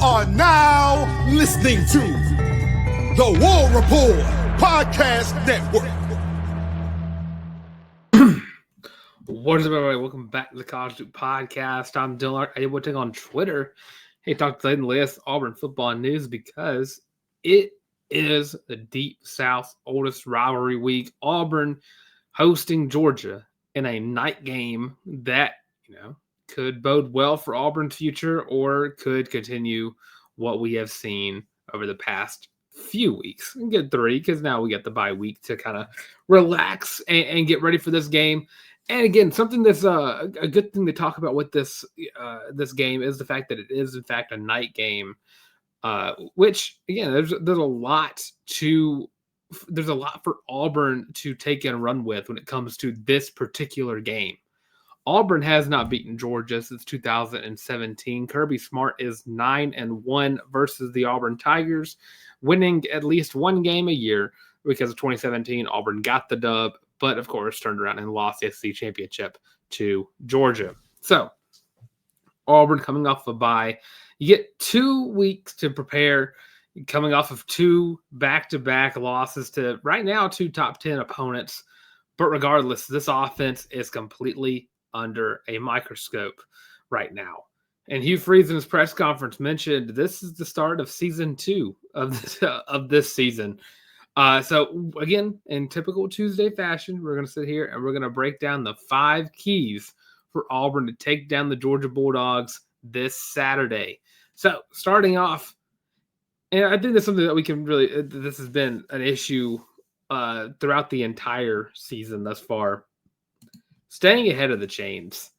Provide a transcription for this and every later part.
are now listening to the War Report Podcast Network. What is up, everybody? Welcome back to the College Duke Podcast. I'm Dylan Larck. Able to take on Twitter. Hey, talk to the latest Auburn football news because it is the Deep South's oldest rivalry week. Auburn hosting Georgia in a night game that, could bode well for Auburn's future or could continue what we have seen over the past few weeks. And get 3 because now we get the bye week to kind of relax and get ready for this game. And again, something that's a good thing to talk about with this game is the fact that it is in fact a night game, which again there's a lot for Auburn to take and run with when it comes to this particular game. Auburn has not beaten Georgia since 2017. Kirby Smart is 9-1 versus the Auburn Tigers, winning at least one game a year because of 2017. Auburn got the dub, but of course turned around and lost the SEC championship to Georgia. So Auburn coming off a bye. You get 2 weeks to prepare, coming off of 2 back-to-back losses to right now 2 top 10 opponents. But regardless, this offense is completely under a microscope right now. And Hugh Freeze in his press conference mentioned this is the start of season 2 of this season. So again, in typical Tuesday fashion, we're going to sit here and we're going to break down the 5 keys for Auburn to take down the Georgia Bulldogs this Saturday. So starting off, and I think that's something that we can really, this has been an issue throughout the entire season thus far. Staying ahead of the chains.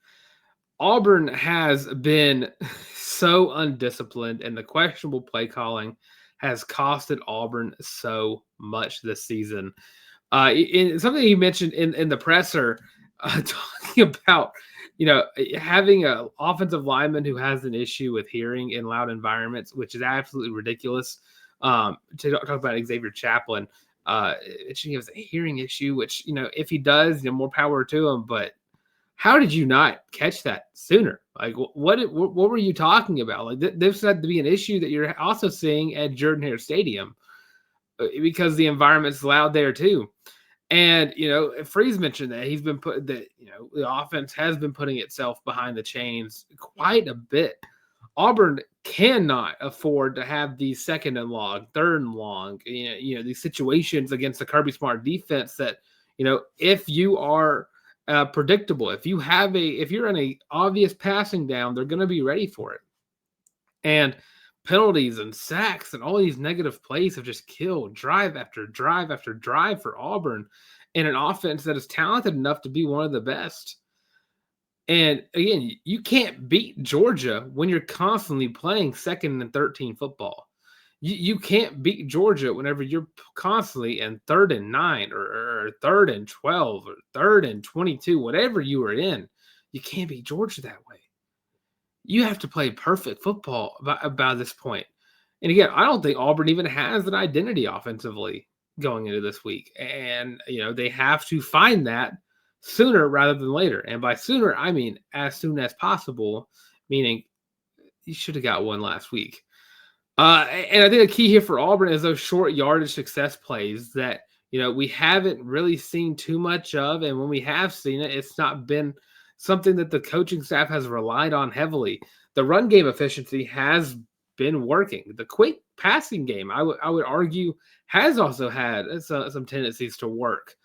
Auburn has been so undisciplined, and the questionable play calling has costed Auburn so much this season. In something he mentioned in the presser, talking about having an offensive lineman who has an issue with hearing in loud environments, which is absolutely ridiculous. To talk about Xavier Chaplin, he has a hearing issue, which if he does, more power to him. But how did you not catch that sooner? Like, what were you talking about? Like, this had to be an issue that you're also seeing at Jordan-Hare Stadium because the environment's loud there too. And Freeze mentioned that he's been the offense has been putting itself behind the chains quite a bit. Auburn cannot afford to have these 2nd and long, 3rd and long, these situations against the Kirby Smart defense that, if you are predictable, if you're in a obvious passing down, they're going to be ready for it. And penalties and sacks and all these negative plays have just killed drive after drive after drive for Auburn in an offense that is talented enough to be one of the best. And again, you can't beat Georgia when you're constantly playing 2nd and 13 football. You can't beat Georgia whenever you're constantly in 3rd and 9 or 3rd and 12 or 3rd and 22, whatever you are in. You can't beat Georgia that way. You have to play perfect football about this point. And again, I don't think Auburn even has an identity offensively going into this week. And, they have to find that sooner rather than later. And by sooner, I mean as soon as possible, meaning you should have got one last week. And I think the key here for Auburn is those short yardage success plays that, we haven't really seen too much of. And when we have seen it, it's not been something that the coaching staff has relied on heavily. The run game efficiency has been working. The quick passing game, I would argue, has also had some tendencies to work.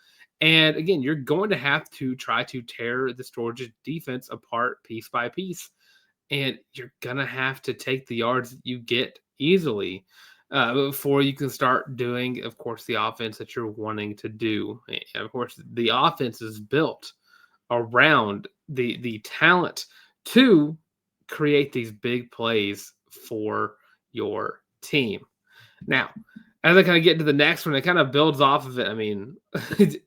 And again, you're going to have to try to tear this Georgia defense apart piece by piece. And you're going to have to take the yards that you get easily before you can start doing, of course, the offense that you're wanting to do. And of course, the offense is built around the talent to create these big plays for your team. Now, as I kind of get to the next one, it kind of builds off of it. I mean,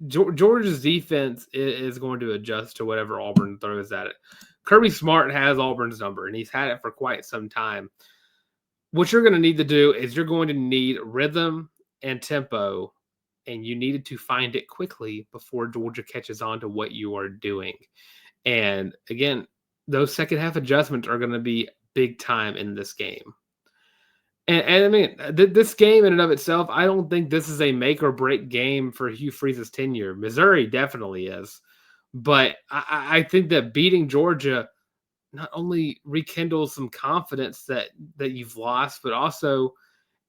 Georgia's defense is going to adjust to whatever Auburn throws at it. Kirby Smart has Auburn's number, and he's had it for quite some time. What you're going to need to do is you're going to need rhythm and tempo, and you needed to find it quickly before Georgia catches on to what you are doing. And again, those second half adjustments are going to be big time in this game. And I mean, this game in and of itself, I don't think this is a make or break game for Hugh Freeze's tenure. Missouri definitely is. But I think that beating Georgia not only rekindles some confidence that you've lost, but also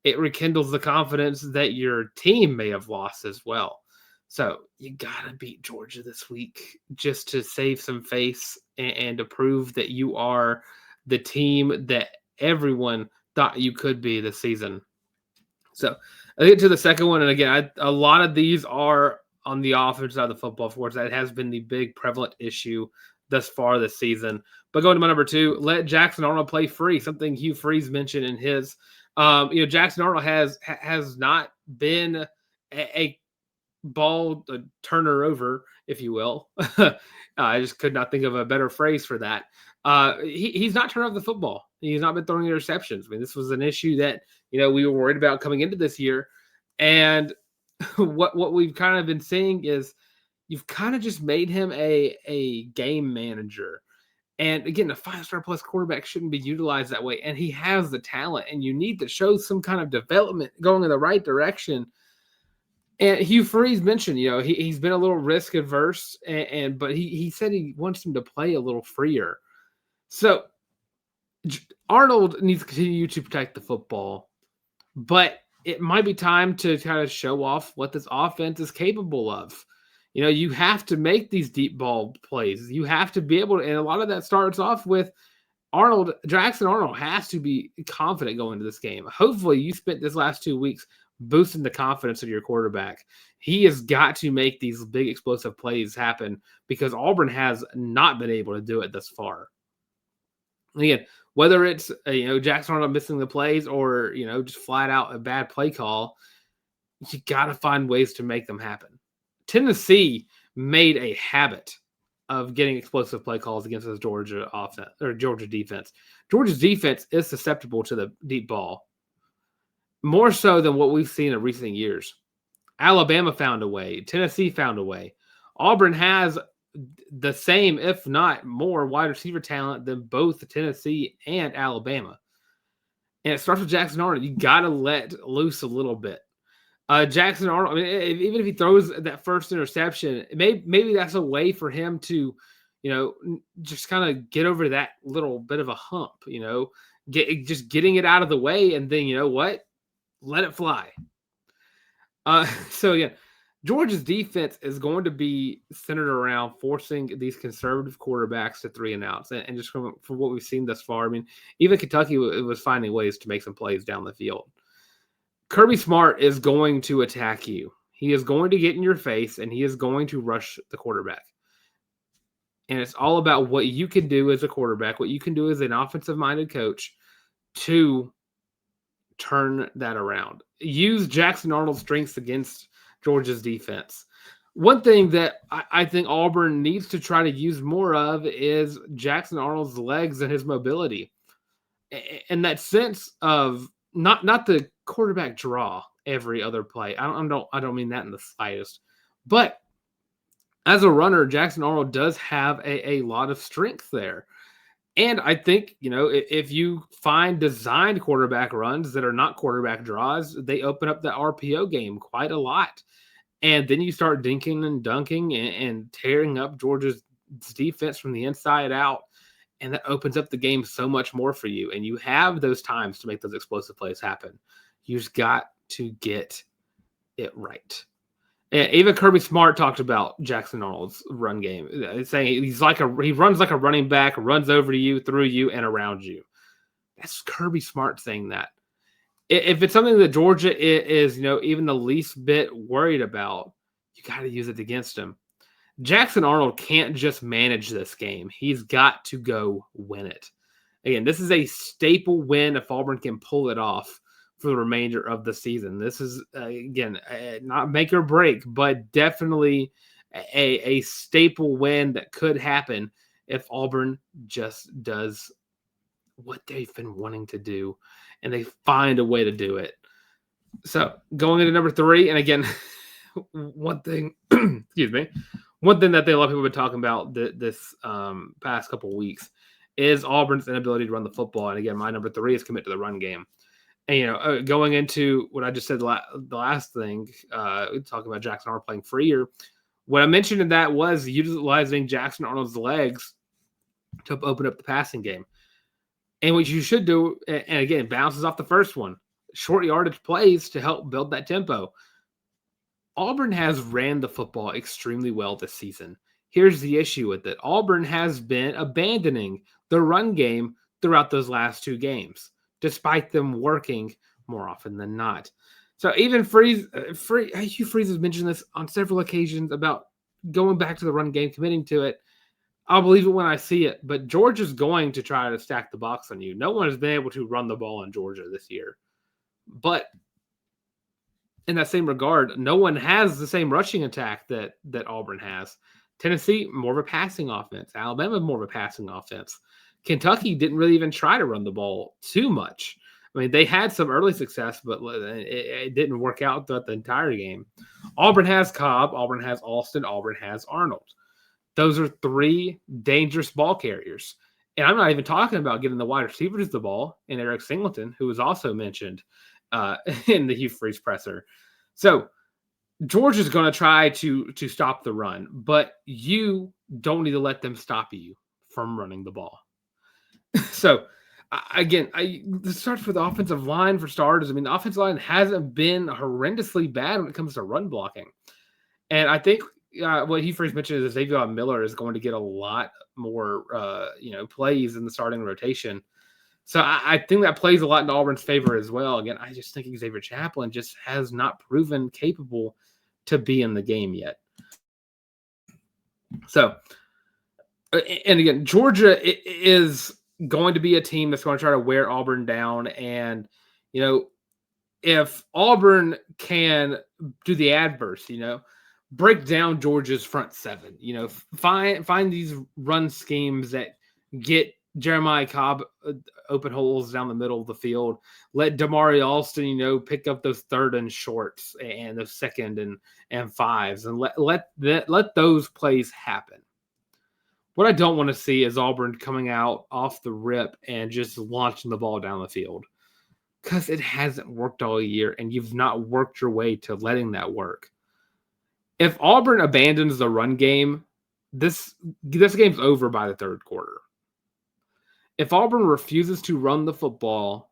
it rekindles the confidence that your team may have lost as well. So you gotta beat Georgia this week just to save some face and to prove that you are the team that everyone thought you could be this season. So I get to the second one, and again, a lot of these are on the offense side of the football. For that has been the big prevalent issue thus far this season. But going to my number two, let Jackson Arnold play free. Something Hugh Freeze mentioned in his. Jackson Arnold has not been a ball turner over, if you will. I just could not think of a better phrase for that. He's not turned over the football. He's not been throwing interceptions. I mean, this was an issue that we were worried about coming into this year, and what we've kind of been seeing is you've kind of just made him a game manager. And again, a 5-star plus quarterback shouldn't be utilized that way. And he has the talent, and you need to show some kind of development going in the right direction. And Hugh Freeze mentioned, he's been a little risk adverse, but he said he wants him to play a little freer. So Arnold needs to continue to protect the football, but it might be time to kind of show off what this offense is capable of. You have to make these deep ball plays. You have to be able to, and a lot of that starts off with Jackson Arnold has to be confident going into this game. Hopefully you spent this last 2 weeks boosting the confidence of your quarterback. He has got to make these big explosive plays happen because Auburn has not been able to do it thus far. Again, whether it's Jackson Arnold missing the plays or just flat out a bad play call, you got to find ways to make them happen. Tennessee made a habit of getting explosive play calls against this Georgia offense or Georgia defense. Georgia's defense is susceptible to the deep ball, more so than what we've seen in recent years. Alabama found a way. Tennessee found a way. Auburn has the same, if not more, wide receiver talent than both Tennessee and Alabama. And it starts with Jackson Arnold. You got to let loose a little bit. Jackson Arnold, even if he throws that first interception, maybe that's a way for him to, just kind of get over that little bit of a hump, getting it out of the way, and then let it fly. So yeah, Georgia's defense is going to be centered around forcing these conservative quarterbacks to 3-and-outs, and just from what we've seen thus far, even Kentucky was finding ways to make some plays down the field. Kirby Smart is going to attack you. He is going to get in your face, and he is going to rush the quarterback. And it's all about what you can do as a quarterback, what you can do as an offensive-minded coach to turn that around. Use Jackson Arnold's strengths against Georgia's defense. One thing that I think Auburn needs to try to use more of is Jackson Arnold's legs and his mobility. In that sense of not the quarterback draw every other play. I don't mean that in the slightest. But as a runner, Jackson Arnold does have a lot of strength there. And I think, if you find designed quarterback runs that are not quarterback draws, they open up the RPO game quite a lot. And then you start dinking and dunking and tearing up Georgia's defense from the inside out. And that opens up the game so much more for you. And you have those times to make those explosive plays happen. You just got to get it right. And even Kirby Smart talked about Jackson Arnold's run game, saying he runs like a running back, runs over to you, through you, and around you. That's Kirby Smart saying that. If it's something that Georgia is, even the least bit worried about, you got to use it against him. Jackson Arnold can't just manage this game. He's got to go win it. Again, this is a staple win if Auburn can pull it off for the remainder of the season. This is, again, not make or break, but definitely a staple win that could happen if Auburn just does what they've been wanting to do and they find a way to do it. So going into number 3, and again, one thing, excuse me, one thing that a lot of people have been talking about this past couple of weeks is Auburn's inability to run the football. And again, my number 3 is commit to the run game. And, going into what I just said, the last thing, talking about Jackson Arnold playing freer, what I mentioned in that was utilizing Jackson Arnold's legs to open up the passing game. And what you should do, and again, bounces off the first one, short yardage plays to help build that tempo. Auburn has ran the football extremely well this season. Here's the issue with it. Auburn has been abandoning the run game throughout those last two games, despite them working more often than not. So even Hugh Freeze has mentioned this on several occasions about going back to the run game, committing to it. I'll believe it when I see it, but Georgia's going to try to stack the box on you. No one has been able to run the ball in Georgia this year. But in that same regard, no one has the same rushing attack that Auburn has. Tennessee, more of a passing offense. Alabama, more of a passing offense. Kentucky didn't really even try to run the ball too much. I mean, they had some early success, but it didn't work out throughout the entire game. Auburn has Cobb. Auburn has Alston. Auburn has Arnold. Those are three dangerous ball carriers. And I'm not even talking about giving the wide receivers the ball and Eric Singleton, who was also mentioned in the Hugh Freeze presser. So Georgia's going to try to stop the run, but you don't need to let them stop you from running the ball. So, again, this starts with the offensive line for starters. I mean, the offensive line hasn't been horrendously bad when it comes to run blocking. And I think what he first mentioned is Xavier Miller is going to get a lot more, plays in the starting rotation. So I think that plays a lot in Auburn's favor as well. Again, I just think Xavier Chaplin just has not proven capable to be in the game yet. So, and again, Georgia is going to be a team that's going to try to wear Auburn down. And, if Auburn can do the adverse, break down Georgia's front seven, find these run schemes that get Jeremiah Cobb open holes down the middle of the field. Let Damari Alston, pick up those third and shorts and those second and fives, and let those plays happen. What I don't want to see is Auburn coming out off the rip and just launching the ball down the field, because it hasn't worked all year, and you've not worked your way to letting that work. If Auburn abandons the run game, this game's over by the third quarter. If Auburn refuses to run the football,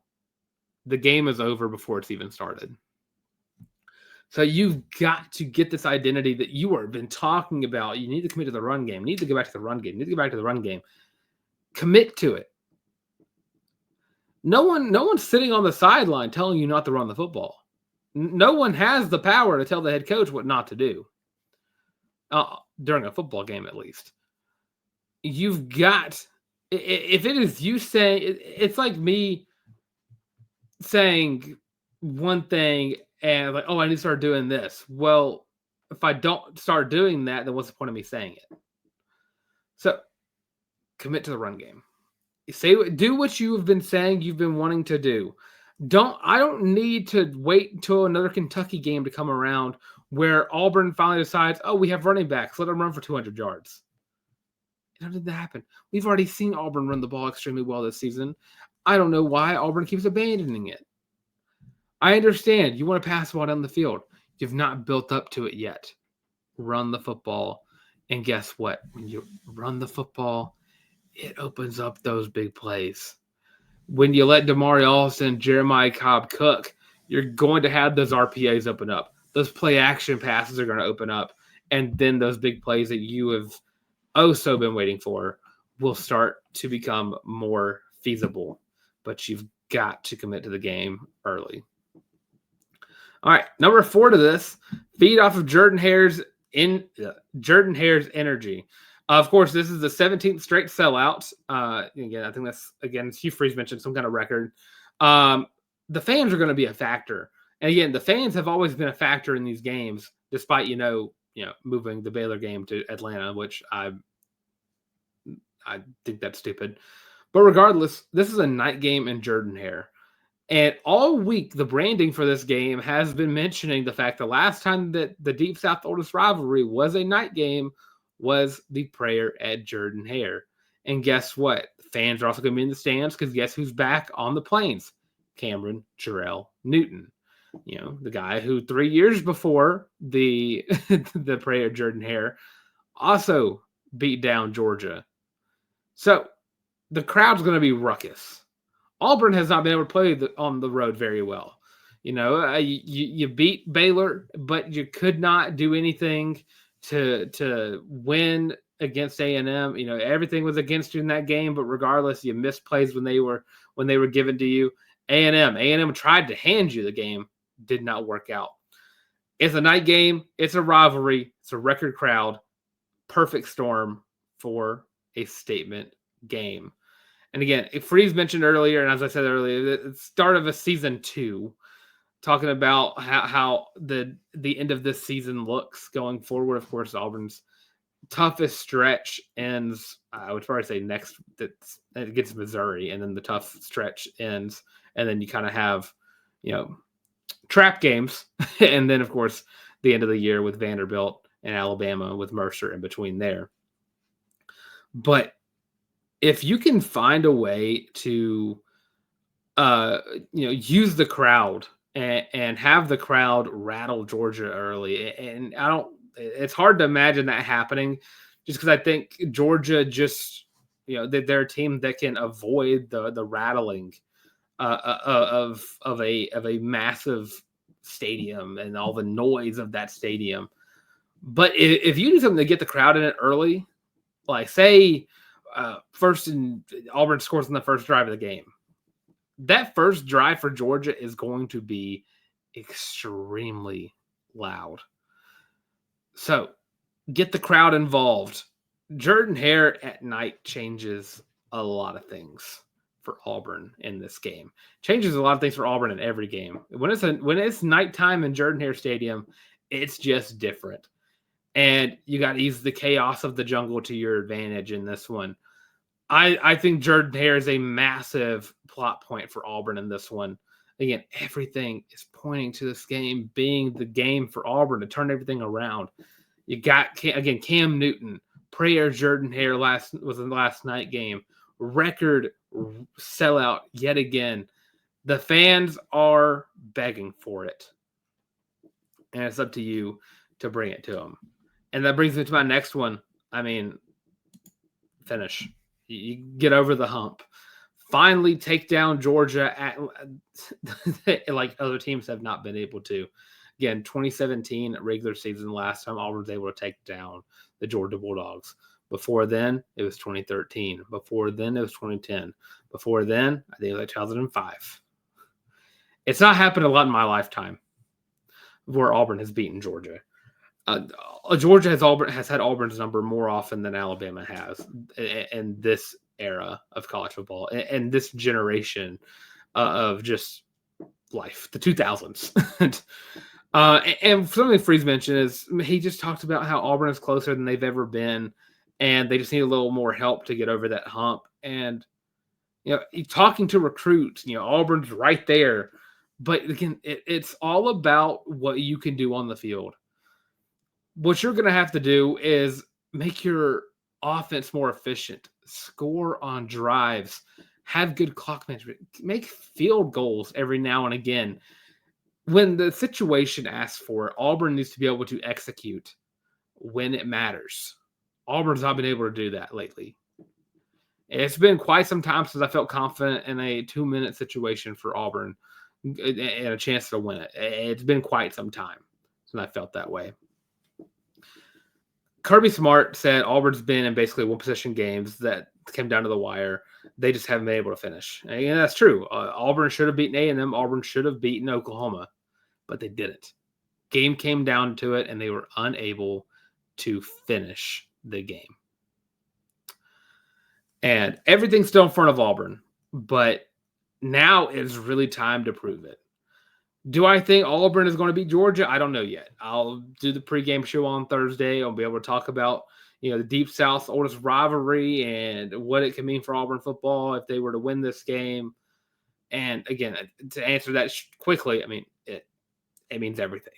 the game is over before it's even started. So you've got to get this identity that you have been talking about. You need to commit to the run game. You need to go back to the run game. You need to go back to the run game. Commit to it. No one's sitting on the sideline telling you not to run the football. No one has the power to tell the head coach what not to do. During a football game, at least. You've got... If it is you saying, it's like me saying one thing and like, oh, I need to start doing this. Well, if I don't start doing that, then what's the point of me saying it? So commit to the run game. Do what you have been saying you've been wanting to do. I don't need to wait until another Kentucky game to come around where Auburn finally decides, oh, we have running backs. Let them run for 200 yards. How did that happen? We've already seen Auburn run the ball extremely well this season. I don't know why Auburn keeps abandoning it. I understand you want to pass the ball down the field. You've not built up to it yet. Run the football. And guess what? When you run the football, it opens up those big plays. When you let Damari Alston and Jeremiah Cobb cook, you're going to have those RPAs open up. Those play action passes are going to open up. And then those big plays that you have so been waiting for will start to become more feasible, but you've got to commit to the game early. All right, number 4 to this, feed off of Jordan-Hare's energy. Of course, this is the 17th straight sellout. Again, I think that's, Hugh Freeze mentioned some kind of record. The fans are going to be a factor. And again, the fans have always been a factor in these games, despite, moving the Baylor game to Atlanta, which I think that's stupid. But regardless, this is a night game in Jordan-Hare. And all week, the branding for this game has been mentioning the fact the last time that the Deep South Oldest rivalry was a night game was the prayer at Jordan-Hare. And guess what? Fans are also going to be in the stands because guess who's back on the Plains? Cameron Jarrell Newton. The guy who 3 years before the the prayer Jordan-Hare also beat down Georgia. So the crowd's going to be ruckus. Auburn has not been able to play on the road very well. You beat Baylor, but you could not do anything to win against A&M. Everything was against you in that game, but regardless, you missed plays when they were given to you. A&M tried to hand you the game, did not work out. It's a night game. It's a rivalry. It's a record crowd. Perfect storm for a statement game. And again, Freeze mentioned earlier, and as I said earlier, the start of a season 2, talking about how the end of this season looks going forward. Of course, Auburn's toughest stretch ends, I would probably say next, it gets Missouri, and then the tough stretch ends, and then you kind of have, trap games, and then, of course, the end of the year with Vanderbilt and Alabama with Mercer in between there. But if you can find a way to, use the crowd and have the crowd rattle Georgia early, and it's hard to imagine that happening, just because I think Georgia just, they're a team that can avoid the rattling of a massive stadium and all the noise of that stadium. But if you do something to get the crowd in it early, like say first and Auburn scores in the first drive of the game, that first drive for Georgia is going to be extremely loud. So get the crowd involved. Jordan-Hare at night changes a lot of things for Auburn in this game. Changes a lot of things for Auburn in every game. When it's nighttime in Jordan-Hare Stadium, it's just different. And you got to use the chaos of the jungle to your advantage in this one. I think Jordan-Hare is a massive plot point for Auburn in this one. Again, everything is pointing to this game being the game for Auburn to turn everything around. You got, again, Cam Newton, prayer Jordan-Hare was the last night game. Record sellout yet again. The fans are begging for it. And it's up to you to bring it to them. And that brings me to my next one. Finish. You get over the hump. Finally take down Georgia at like other teams have not been able to. Again, 2017 regular season, last time Auburn was able to take down the Georgia Bulldogs. Before then, it was 2013. Before then, it was 2010. Before then, I think it was like 2005. It's not happened a lot in my lifetime where Auburn has beaten Georgia. Georgia has had Auburn's number more often than Alabama has in this era of college football and this generation of just life, the 2000s. And something Freeze mentioned is he just talked about how Auburn is closer than they've ever been, and they just need a little more help to get over that hump. And talking to recruits, Auburn's right there, but again, it's all about what you can do on the field. What you're going to have to do is make your offense more efficient, score on drives, have good clock management, make field goals every now and again. When the situation asks for it, Auburn needs to be able to execute when it matters. Auburn's not been able to do that lately. It's been quite some time since I felt confident in a 2-minute situation for Auburn and a chance to win it. It's been quite some time since I felt that way. Kirby Smart said Auburn's been in basically one-possession games that came down to the wire. They just haven't been able to finish. And that's true. Auburn should have beaten A&M. Auburn should have beaten Oklahoma, but they didn't. Game came down to it, and they were unable to finish the game. And everything's still in front of Auburn, but now is really time to prove it. Do I think Auburn is going to beat Georgia? I don't know yet. I'll do the pregame show on Thursday. I'll be able to talk about, the Deep South's oldest rivalry and what it can mean for Auburn football if they were to win this game. And again, to answer that quickly, it means everything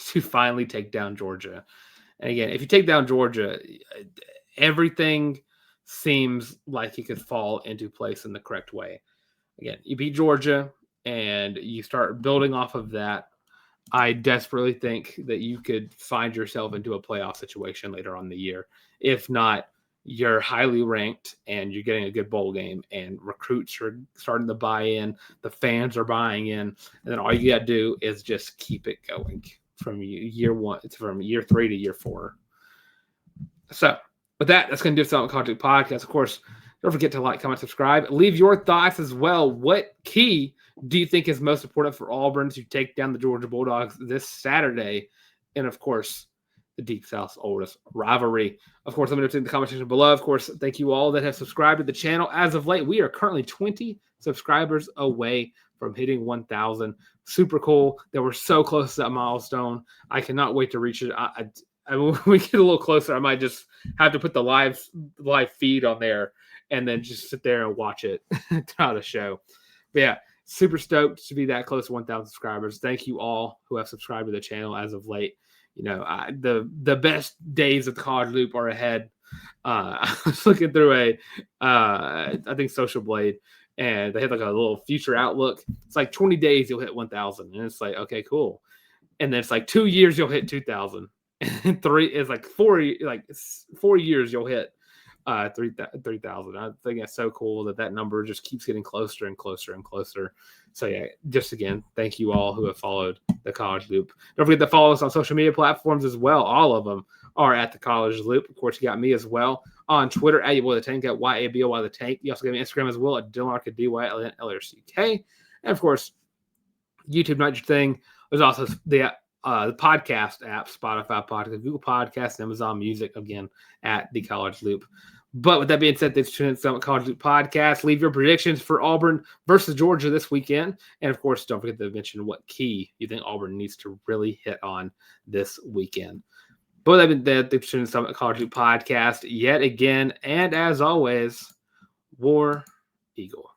to finally take down Georgia. And again, if you take down Georgia, everything seems like it could fall into place in the correct way. again, you beat Georgia and you start building off of that. I desperately think that you could find yourself into a playoff situation later on in the year. If not, you're highly ranked and you're getting a good bowl game, and recruits are starting to buy in, the fans are buying in, and then all you got to do is just keep it going from year one, from year 3 to year 4. So with that, that's going to do it on the College Loop Podcast. Of course, don't forget to like, comment, subscribe. Leave your thoughts as well. What key do you think is most important for Auburn to take down the Georgia Bulldogs this Saturday? And, of course, the Deep South's oldest rivalry. Of course, let me know in the comment section below. Of course, thank you all that have subscribed to the channel. As of late, we are currently 20 subscribers away from hitting 1,000. Super cool that we're so close to that milestone. I cannot wait to reach it. When we get a little closer, I might just have to put the live feed on there and then just sit there and watch it throughout the show. But yeah, super stoked to be that close to 1,000 subscribers. Thank you all who have subscribed to the channel as of late. You know, the best days of the College Loop are ahead. I was looking through I think Social Blade, and they had like a little future outlook. It's like 20 days you'll hit 1,000, and it's like, okay, cool. And then it's like 2 years you'll hit 2,000. And 3 is like 4 years you'll hit 3,000. I think that's so cool that number just keeps getting closer and closer and closer. So yeah, just again, thank you all who have followed the College Loop. Don't forget to follow us on social media platforms as well. All of them are at the College Loop. Of course, you got me as well on Twitter at Yaboy the Tank, at YABOY the Tank. You also got me on Instagram as well at Larck, at DYLNLRCK. And of course, YouTube, not your thing. There's also the podcast app, Spotify podcast, Google Podcasts, Amazon Music, again, at the College Loop. But with that being said, thanks for tuning in to the College Loop Podcast. Leave your predictions for Auburn versus Georgia this weekend. And, of course, don't forget to mention what key you think Auburn needs to really hit on this weekend. But with that being said, thanks for tuning in to the College Loop Podcast yet again. And, as always, War Eagle.